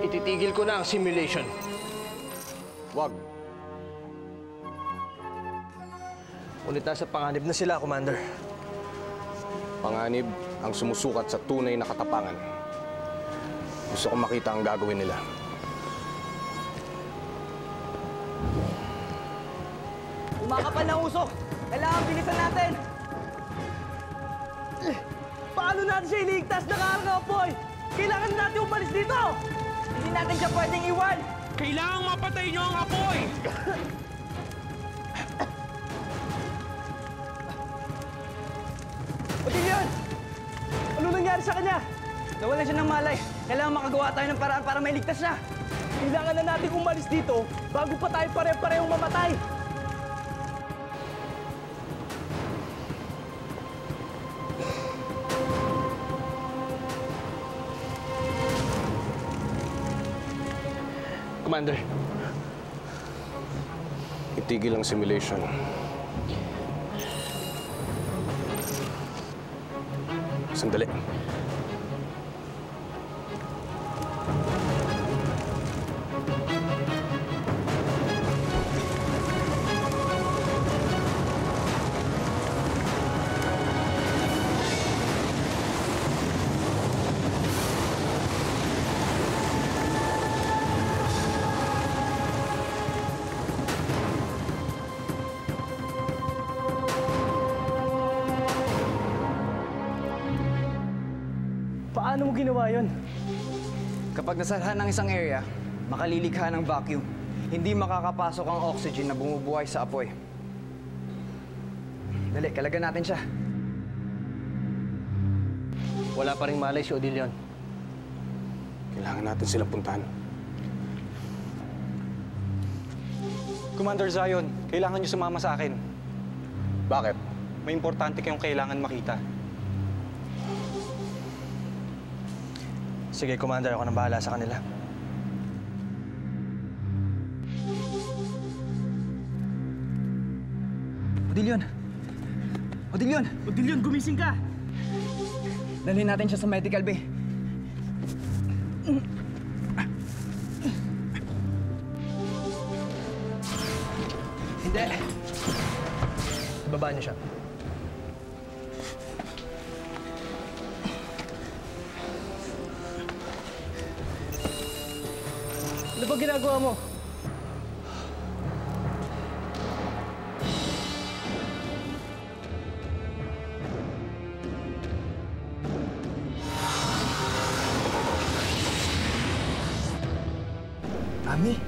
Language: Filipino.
ititigil ko na ang simulation. Wag. Ngunit nasa panganib na sila, Commander. Panganib ang sumusukat sa tunay na katapangan. Gusto kong makita ang gagawin nila. Kumakapal na usok! Kailangan bilisan natin! Paano natin siya iligtas? Nakaharap, boy! Kailangan natin umalis dito! Hindi natin siya pwedeng iwan! Kailangang mapatay niyo ang apoy! Odillion! Ano nangyari sa kanya? Nawalan siya ng malay. Kailangan makagawa tayo ng paraan para mailigtas siya. Kailangan na natin umalis dito bago pa tayo pare-parehong mamatay. Commander. Itigil ang simulation. Sandali. Paano mo ginawa yun? Kapag nasalhan ng isang area, makalilikha ng vacuum. Hindi makakapasok ang oxygen na bumubuhay sa apoy. Dali, kalagan natin siya. Wala pa rin malay si Odillion. Kailangan natin sila puntahan. Commander Zion, kailangan niyo sumama sa akin. Bakit? May importante kayong kailangan makita. Sige, Commander. Ako nang bahala sa kanila. Odillion! Odillion! Odillion, gumising ka! Dalhin natin siya sa medical bay. Hindi. Ibaba niyo siya. Ano ba ginagawa mo? Ami?